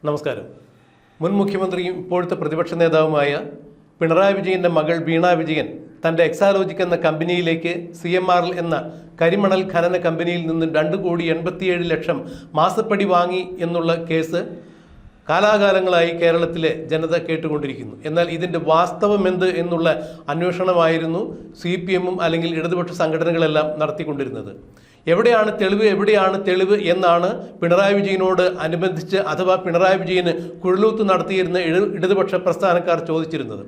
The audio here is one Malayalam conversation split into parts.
നമസ്കാരം. മുൻ മുഖ്യമന്ത്രിയും ഇപ്പോഴത്തെ പ്രതിപക്ഷ നേതാവുമായ പിണറായി വിജയൻ്റെ മകൾ വീണ വിജയൻ തൻ്റെ എക്സാലോജിക് എന്ന കമ്പനിയിലേക്ക് CMRL എന്ന കരിമണൽ ഖനന കമ്പനിയിൽ നിന്ന് 2,87,00,000 മാസപ്പടി വാങ്ങി എന്നുള്ള കേസ് കാലാകാലങ്ങളായി കേരളത്തിലെ ജനത കേട്ടുകൊണ്ടിരിക്കുന്നു. എന്നാൽ ഇതിൻ്റെ വാസ്തവം എന്ത് എന്നുള്ള അന്വേഷണമായിരുന്നു CPM അല്ലെങ്കിൽ ഇടതുപക്ഷ സംഘടനകളെല്ലാം നടത്തിക്കൊണ്ടിരുന്നത്. എവിടെയാണ് തെളിവ് എന്നാണ് പിണറായി വിജയനോട് അനുബന്ധിച്ച് അഥവാ പിണറായി വിജയന് കുഴലൂത്ത് നടത്തിയിരുന്ന ഇടതുപക്ഷ പ്രസ്ഥാനക്കാർ ചോദിച്ചിരുന്നത്.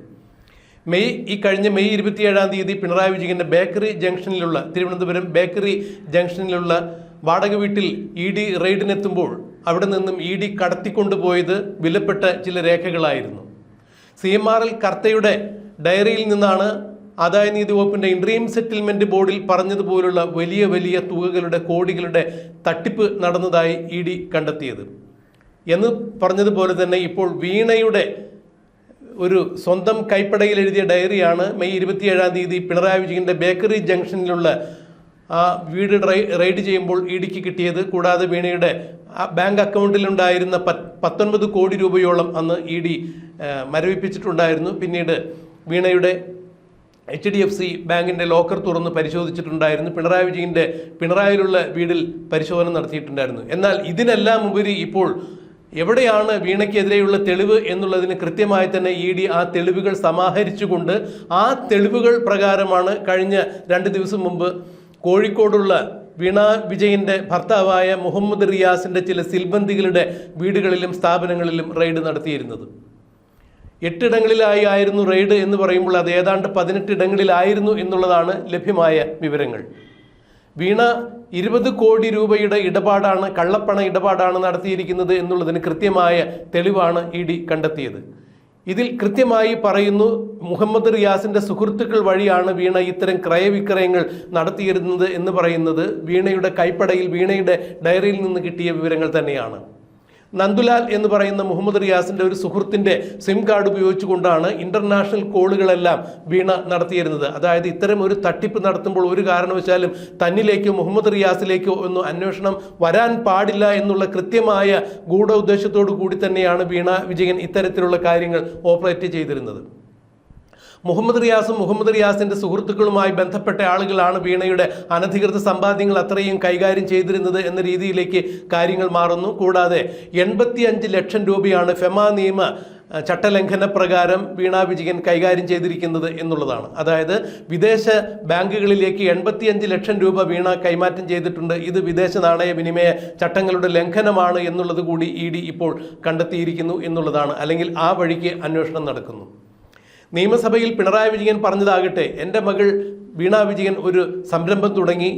കഴിഞ്ഞ മെയ് 27-ാം തീയതി പിണറായി വിജയൻ്റെ തിരുവനന്തപുരം ബേക്കറി ജംഗ്ഷനിലുള്ള വാടക വീട്ടിൽ ED റെയ്ഡിനെത്തുമ്പോൾ അവിടെ നിന്നും ED കടത്തിക്കൊണ്ടുപോയത് വിലപ്പെട്ട ചില രേഖകളായിരുന്നു. CMRL കർത്തയുടെ ഡയറിയിൽ നിന്നാണ് ആദായനീതി വകുപ്പിൻ്റെ ഇൻട്രീം സെറ്റിൽമെൻറ്റ് ബോർഡിൽ പറഞ്ഞതുപോലുള്ള വലിയ തുകകളുടെ കോടികളുടെ തട്ടിപ്പ് നടന്നതായി ED കണ്ടെത്തിയത്. എന്ന് പറഞ്ഞതുപോലെ തന്നെ ഇപ്പോൾ വീണയുടെ ഒരു സ്വന്തം കൈപ്പടയിൽ എഴുതിയ ഡയറിയാണ് മെയ് 27-ാം തീയതി പിണറായി വിജയൻ്റെ ബേക്കറി ജംഗ്ഷനിലുള്ള ആ വീട് റെയ്ഡ് ചെയ്യുമ്പോൾ EDക്ക് കിട്ടിയത്. കൂടാതെ വീണയുടെ ബാങ്ക് അക്കൗണ്ടിലുണ്ടായിരുന്ന 19 കോടി രൂപയോളം അന്ന് ED മരവിപ്പിച്ചിട്ടുണ്ടായിരുന്നു. പിന്നീട് വീണയുടെ HDFC ബാങ്കിൻ്റെ ലോക്കർ തുറന്ന് പരിശോധിച്ചിട്ടുണ്ടായിരുന്നു. പിണറായി വിജയൻ്റെ പിണറായിലുള്ള വീടിൽ പരിശോധന നടത്തിയിട്ടുണ്ടായിരുന്നു. എന്നാൽ ഇതിനെല്ലാം ഉപരി ഇപ്പോൾ എവിടെയാണ് വീണയ്ക്കെതിരെയുള്ള തെളിവ് എന്നുള്ളതിന് കൃത്യമായി തന്നെ ED ആ തെളിവുകൾ സമാഹരിച്ചുകൊണ്ട് ആ തെളിവുകൾ പ്രകാരമാണ് കഴിഞ്ഞ 2 ദിവസം മുമ്പ് കോഴിക്കോടുള്ള വീണ വിജയൻ്റെ ഭർത്താവായ മുഹമ്മദ് റിയാസിൻ്റെ ചില സിൽബന്ദികളുടെ വീടുകളിലും സ്ഥാപനങ്ങളിലും റെയ്ഡ് നടത്തിയിരുന്നത്. 8 ഇടങ്ങളിലായിരുന്നു റെയ്ഡ് എന്ന് പറയുമ്പോൾ അത് ഏതാണ്ട് 18 ഇടങ്ങളിലായിരുന്നു എന്നുള്ളതാണ് ലഭ്യമായ വിവരങ്ങൾ. വീണ 20 കോടി രൂപയുടെ കള്ളപ്പണ ഇടപാടാണ് നടത്തിയിരിക്കുന്നത് എന്നുള്ളതിന് കൃത്യമായ തെളിവാണ് ED കണ്ടെത്തിയത്. ഇതിൽ കൃത്യമായി പറയുന്നു, മുഹമ്മദ് റിയാസിൻ്റെ സുഹൃത്തുക്കൾ വഴിയാണ് വീണ ഇത്തരം ക്രയവിക്രയങ്ങൾ നടത്തിയിരുന്നത് എന്ന് പറയുന്നത് വീണയുടെ കൈപ്പടയിൽ വീണയുടെ ഡയറിയിൽ നിന്ന് കിട്ടിയ വിവരങ്ങൾ തന്നെയാണ്. നന്ദുലാൽ എന്ന് പറയുന്ന മുഹമ്മദ് റിയാസിൻ്റെ ഒരു സുഹൃത്തിൻ്റെ സിം കാർഡ് ഉപയോഗിച്ചുകൊണ്ടാണ് ഇൻ്റർനാഷണൽ കോളുകളെല്ലാം വീണ നടത്തിയിരുന്നത്. അതായത് ഇത്തരം ഒരു തട്ടിപ്പ് നടത്തുമ്പോൾ ഒരു കാരണവശാലും തന്നിലേക്കോ മുഹമ്മദ് റിയാസിലേക്കോ ഒന്നും അന്വേഷണം വരാൻ പാടില്ല എന്നുള്ള കൃത്യമായ ഗൂഢ ഉദ്ദേശത്തോടു കൂടി തന്നെയാണ് വീണ വിജയൻ ഇത്തരത്തിലുള്ള കാര്യങ്ങൾ ഓപ്പറേറ്റ് ചെയ്തിരുന്നത്. മുഹമ്മദ് റിയാസിൻ്റെ സുഹൃത്തുക്കളുമായി ബന്ധപ്പെട്ട ആളുകളാണ് വീണയുടെ അനധികൃത സമ്പാദ്യങ്ങൾ അത്രയും കൈകാര്യം ചെയ്തിരുന്നത് എന്ന രീതിയിലേക്ക് കാര്യങ്ങൾ മാറുന്നു. കൂടാതെ 85 ലക്ഷം രൂപയാണ് ഫെമ നിയമ ചട്ടലംഘന പ്രകാരം വീണ വിജയൻ കൈകാര്യം ചെയ്തിരിക്കുന്നത് എന്നുള്ളതാണ്. അതായത് വിദേശ ബാങ്കുകളിലേക്ക് 85 ലക്ഷം രൂപ വീണ കൈമാറ്റം ചെയ്തിട്ടുണ്ട്. ഇത് വിദേശ നാണയ വിനിമയ ചട്ടങ്ങളുടെ ലംഘനമാണ് എന്നുള്ളത് കൂടി ED ഇപ്പോൾ കണ്ടെത്തിയിരിക്കുന്നു എന്നുള്ളതാണ്. അല്ലെങ്കിൽ ആ വഴിക്ക് അന്വേഷണം നടക്കുന്നു. നിയമസഭയിൽ പിണറായി വിജയൻ പറഞ്ഞതാകട്ടെ, എൻ്റെ മകൾ വീണ വിജയൻ ഒരു സംരംഭം തുടങ്ങി,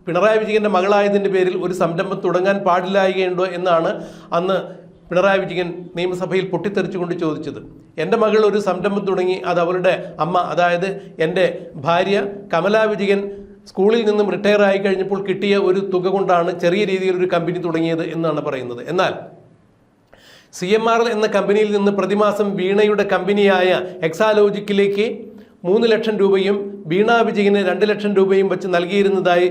പിണറായി വിജയൻ്റെ മകളായതിൻ്റെ പേരിൽ ഒരു സംരംഭം തുടങ്ങാൻ പാടില്ലായകയുണ്ടോ എന്നാണ് അന്ന് പിണറായി വിജയൻ നിയമസഭയിൽ പൊട്ടിത്തെറിച്ചുകൊണ്ട് ചോദിച്ചത്. എൻ്റെ മകൾ ഒരു സംരംഭം തുടങ്ങി, അത് അവളുടെ അമ്മ, അതായത് എൻ്റെ ഭാര്യ കമലാ വിജയൻ സ്കൂളിൽ നിന്നും റിട്ടയർ ആയി കഴിഞ്ഞപ്പോൾ കിട്ടിയ ഒരു തുക കൊണ്ടാണ് ചെറിയ രീതിയിലൊരു കമ്പനി തുടങ്ങിയത് എന്നാണ് പറയുന്നത്. എന്നാൽ CMRL എന്ന കമ്പനിയിൽ നിന്ന് പ്രതിമാസം വീണയുടെ കമ്പനിയായ എക്സാലോജിക്കിലേക്ക് 3 ലക്ഷം രൂപയും വീണ വിജയന് 2 ലക്ഷം രൂപയും വെച്ച് നൽകിയിരുന്നതായി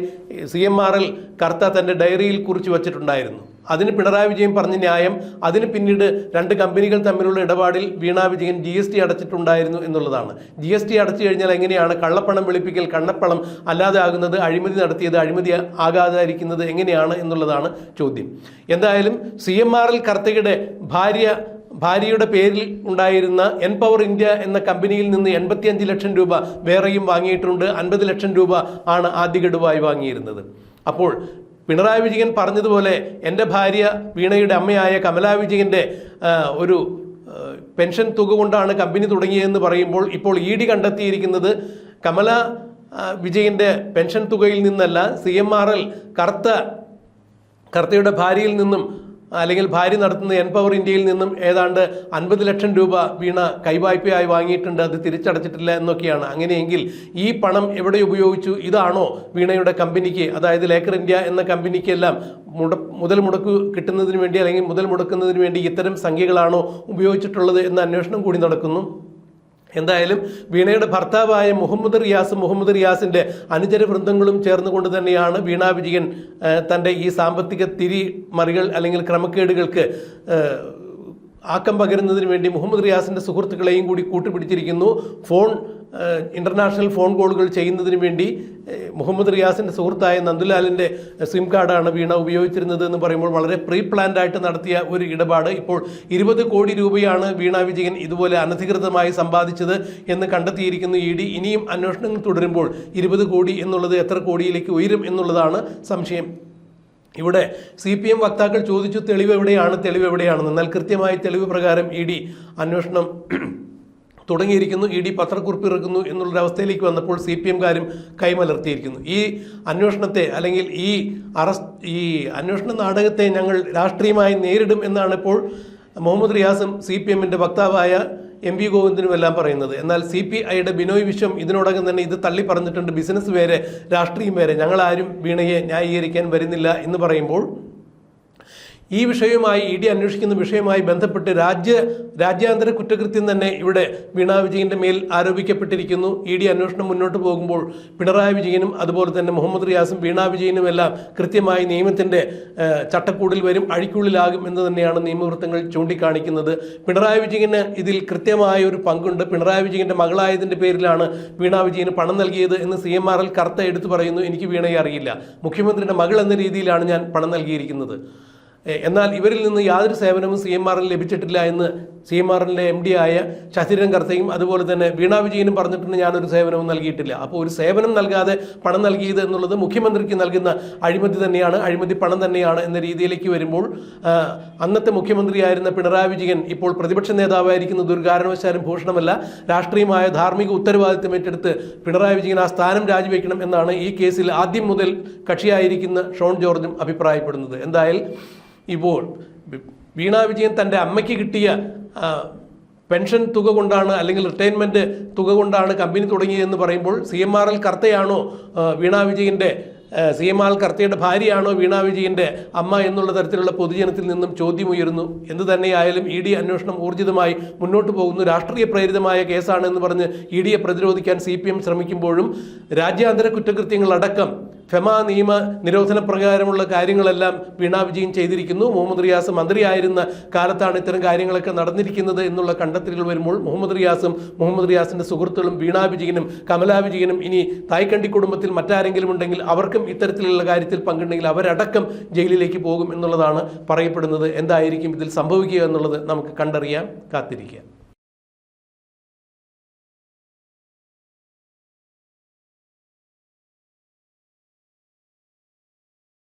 CMRL കർത്ത തൻ്റെ ഡയറിയിൽ കുറിച്ച് വച്ചിട്ടുണ്ടായിരുന്നു. അതിന് പിണറായി വിജയൻ പറഞ്ഞ ന്യായം അതിന് പിന്നീട് 2 കമ്പനികൾ തമ്മിലുള്ള ഇടപാടിൽ വീണ വിജയൻ GST അടച്ചിട്ടുണ്ടായിരുന്നു എന്നുള്ളതാണ്. GST അടച്ചു കഴിഞ്ഞാൽ എങ്ങനെയാണ് കള്ളപ്പണം വെളുപ്പിക്കൽ കണ്ണപ്പണം അല്ലാതെ ആകുന്നത്, അഴിമതി നടത്തിയത് അഴിമതി ആകാതായിരിക്കുന്നത് എങ്ങനെയാണ് എന്നുള്ളതാണ് ചോദ്യം. എന്തായാലും CMRL കർത്തയുടെ ഭാര്യയുടെ പേരിൽ ഉണ്ടായിരുന്ന എൻപവർ ഇന്ത്യ എന്ന കമ്പനിയിൽ നിന്ന് 85 ലക്ഷം രൂപ വേറെയും വാങ്ങിയിട്ടുണ്ട്. 50 ലക്ഷം രൂപ ആണ് ആദ്യ ഗഡുവായി വാങ്ങിയിരുന്നത്. അപ്പോൾ പിണറായി വിജയൻ പറഞ്ഞതുപോലെ എൻ്റെ ഭാര്യ വീണയുടെ അമ്മയായ കമലാ വിജയൻ്റെ ഒരു പെൻഷൻ തുക കൊണ്ടാണ് കമ്പനി തുടങ്ങിയതെന്ന് പറയുമ്പോൾ ഇപ്പോൾ ED കണ്ടെത്തിയിരിക്കുന്നത് കമലാ വിജയൻ്റെ പെൻഷൻ തുകയിൽ നിന്നല്ല, CMRL കർത്തയുടെ ഭാര്യയിൽ നിന്നും അല്ലെങ്കിൽ ഭാര്യ നടത്തുന്ന എൻപവർ ഇന്ത്യയിൽ നിന്നും ഏതാണ്ട് 50 ലക്ഷം രൂപ വീണ കൈവായ്പയായി വാങ്ങിയിട്ടുണ്ട്. അത് തിരിച്ചടച്ചിട്ടില്ല എന്നൊക്കെയാണ്. അങ്ങനെയെങ്കിൽ ഈ പണം എവിടെ ഉപയോഗിച്ചു? ഇതാണോ വീണയുടെ കമ്പനിക്ക്, അതായത് ലേക്കർ ഇന്ത്യ എന്ന കമ്പനിക്കെല്ലാം മുതൽ മുടക്ക് കിട്ടുന്നതിന് വേണ്ടി അല്ലെങ്കിൽ മുതൽ മുടക്കുന്നതിന് വേണ്ടി ഇത്തരം സംഖ്യകളാണോ ഉപയോഗിച്ചിട്ടുള്ളത് എന്ന അന്വേഷണം കൂടി നടക്കുന്നു. എന്തായാലും വീണയുടെ ഭർത്താവായ മുഹമ്മദ് റിയാസിൻ്റെ അനുചര വൃന്ദങ്ങളും ചേർന്നുകൊണ്ട് തന്നെയാണ് വീണ വിജയൻ തൻ്റെ ഈ സാമ്പത്തിക തിരിമറികൾ അല്ലെങ്കിൽ ക്രമക്കേടുകൾക്ക് ആക്കം പകരുന്നതിന് വേണ്ടി മുഹമ്മദ് റിയാസിൻ്റെ സുഹൃത്തുക്കളെയും കൂടി കൂട്ടുപിടിച്ചിരിക്കുന്നു. ഇന്റർനാഷണൽ ഫോൺ കോളുകൾ ചെയ്യുന്നതിന് വേണ്ടി മുഹമ്മദ് റിയാസിൻ്റെ സുഹൃത്തായ നന്ദുലാലിൻ്റെ സിം കാർഡാണ് വീണ ഉപയോഗിച്ചിരുന്നത് എന്ന് പറയുമ്പോൾ വളരെ പ്രീ പ്ലാൻഡ് ആയിട്ട് നടത്തിയ ഒരു ഇടപാട്. ഇപ്പോൾ 20 കോടി രൂപയാണ് വീണ വിജയൻ ഇതുപോലെ അനധികൃതമായി സമ്പാദിച്ചത് എന്ന് കണ്ടെത്തിയിരിക്കുന്നു ED. ഇനിയും അന്വേഷണങ്ങൾ തുടരുമ്പോൾ 20 കോടി എന്നുള്ളത് എത്ര കോടിയിലേക്ക് ഉയരും എന്നുള്ളതാണ് സംശയം. ഇവിടെ CPM വക്താക്കൾ ചോദിച്ചു തെളിവ് എവിടെയാണെന്ന്. എന്നാൽ കൃത്യമായ തെളിവ് പ്രകാരം ED അന്വേഷണം തുടങ്ങിയിരിക്കുന്നു. ED പത്രക്കുറിപ്പ് ഇറക്കുന്നു എന്നുള്ളൊരവസ്ഥയിലേക്ക് വന്നപ്പോൾ CPM-കാരും കൈമലർത്തിയിരിക്കുന്നു. ഈ അന്വേഷണത്തെ അല്ലെങ്കിൽ ഈ അന്വേഷണ നാടകത്തെ ഞങ്ങൾ രാഷ്ട്രീയമായി നേരിടും എന്നാണ് ഇപ്പോൾ മുഹമ്മദ് റിയാസും CPM-ന്റെ വക്താവായ MV ഗോവിന്ദനും എല്ലാം പറയുന്നത്. എന്നാൽ CPI-യുടെ ബിനോയ് വിശ്വം ഇതിനോടകം തന്നെ ഇത് തള്ളി പറഞ്ഞിട്ടുണ്ട്. ബിസിനസ് വേറെ, രാഷ്ട്രീയം വേറെ, ഞങ്ങളാരും വീണയെ ന്യായീകരിക്കാൻ വരുന്നില്ല എന്ന് പറയുമ്പോൾ ഈ വിഷയവുമായി ED അന്വേഷിക്കുന്ന വിഷയവുമായി ബന്ധപ്പെട്ട് രാജ്യാന്തര കുറ്റകൃത്യം തന്നെ ഇവിടെ വീണ വിജയൻ്റെ മേൽ ആരോപിക്കപ്പെട്ടിരിക്കുന്നു. ED അന്വേഷണം മുന്നോട്ട് പോകുമ്പോൾ പിണറായി വിജയനും അതുപോലെ തന്നെ മുഹമ്മദ് റിയാസും വീണ വിജയനും എല്ലാം കൃത്യമായി നിയമത്തിൻ്റെ ചട്ടക്കൂടിൽ വരും, അഴിക്കുള്ളിലാകും എന്ന് തന്നെയാണ് നിയമവൃത്തങ്ങൾ ചൂണ്ടിക്കാണിക്കുന്നത്. പിണറായി വിജയന് ഇതിൽ കൃത്യമായ ഒരു പങ്കുണ്ട്. പിണറായി വിജയൻ്റെ മകളായതിൻ്റെ പേരിലാണ് വീണ വിജയന് പണം നൽകിയത് എന്ന് CMRL കറുത്ത എടുത്തു പറയുന്നു. എനിക്ക് വീണയെ അറിയില്ല, മുഖ്യമന്ത്രിയുടെ മകൾ എന്ന രീതിയിലാണ് ഞാൻ പണം നൽകിയിരിക്കുന്നത്. എന്നാൽ ഇവരിൽ നിന്ന് യാതൊരു സേവനവും CMRL ലഭിച്ചിട്ടില്ല എന്ന് CMRLന്റെ MD ആയ ശശിധരൻ കർത്തയും അതുപോലെ തന്നെ വീണ വിജയനും പറഞ്ഞിട്ടുണ്ട്, ഞാനൊരു സേവനവും നൽകിയിട്ടില്ല. അപ്പോൾ ഒരു സേവനം നൽകാതെ പണം നൽകിയത് എന്നുള്ളത് മുഖ്യമന്ത്രിക്ക് നൽകുന്ന അഴിമതി തന്നെയാണ്, അഴിമതി പണം തന്നെയാണ് എന്ന രീതിയിലേക്ക് വരുമ്പോൾ അന്നത്തെ മുഖ്യമന്ത്രിയായിരുന്ന പിണറായി വിജയൻ ഇപ്പോൾ പ്രതിപക്ഷ നേതാവായിരിക്കുന്നത് ഒരു കാരണവശാലും ഭൂഷണമല്ല. രാഷ്ട്രീയമായ ധാർമ്മിക ഉത്തരവാദിത്തം ഏറ്റെടുത്ത് പിണറായി വിജയൻ ആ സ്ഥാനം രാജിവെക്കണം എന്നാണ് ഈ കേസിൽ ആദ്യം മുതൽ കക്ഷിയായിരിക്കുന്ന ഷോൺ ജോർജും അഭിപ്രായപ്പെടുന്നത്. എന്തായാലും ഇപ്പോൾ വീണ വിജയൻ തൻ്റെ അമ്മയ്ക്ക് കിട്ടിയ പെൻഷൻ തുക കൊണ്ടാണ് അല്ലെങ്കിൽ റിട്ടയർമെൻറ്റ് തുക കൊണ്ടാണ് കമ്പനി തുടങ്ങിയതെന്ന് പറയുമ്പോൾ CMRL കർത്തയാണോ വീണ വിജയൻ്റെ CMRL കർത്തയുടെ ഭാര്യയാണോ വീണ വിജയൻ്റെ അമ്മ എന്നുള്ള തരത്തിലുള്ള പൊതുജനത്തിൽ നിന്നും ചോദ്യമുയരുന്നു. എന്തു തന്നെയായാലും ED അന്വേഷണം ഊർജിതമായി മുന്നോട്ട് പോകുന്നു. രാഷ്ട്രീയ പ്രേരിതമായ കേസാണ് എന്ന് പറഞ്ഞ് EDയെ പ്രതിരോധിക്കാൻ CPM ശ്രമിക്കുമ്പോഴും രാജ്യാന്തര കുറ്റകൃത്യങ്ങളടക്കം ഫെമ നിയമ നിരോധന പ്രകാരമുള്ള കാര്യങ്ങളെല്ലാം വീണ വിജയൻ ചെയ്തിരിക്കുന്നു. മുഹമ്മദ് റിയാസ് മന്ത്രിയായിരുന്ന കാലത്താണ് ഇത്തരം കാര്യങ്ങളൊക്കെ നടന്നിരിക്കുന്നത് എന്നുള്ള കണ്ടെത്തലുകൾ വരുമ്പോൾ മുഹമ്മദ് റിയാസിൻ്റെ സുഹൃത്തുക്കളും വീണ വിജയനും കമലാ വിജയനും ഇനി തായ്ക്കണ്ടി കുടുംബത്തിൽ മറ്റാരെങ്കിലും ഉണ്ടെങ്കിൽ അവർക്കും ഇത്തരത്തിലുള്ള കാര്യത്തിൽ പങ്കുണ്ടെങ്കിൽ അവരടക്കം ജയിലിലേക്ക് പോകും എന്നുള്ളതാണ് പറയപ്പെടുന്നത്. എന്തായിരിക്കും ഇതിൽ സംഭവിക്കുക എന്നുള്ളത് നമുക്ക് കണ്ടറിയാം, കാത്തിരിക്കുക.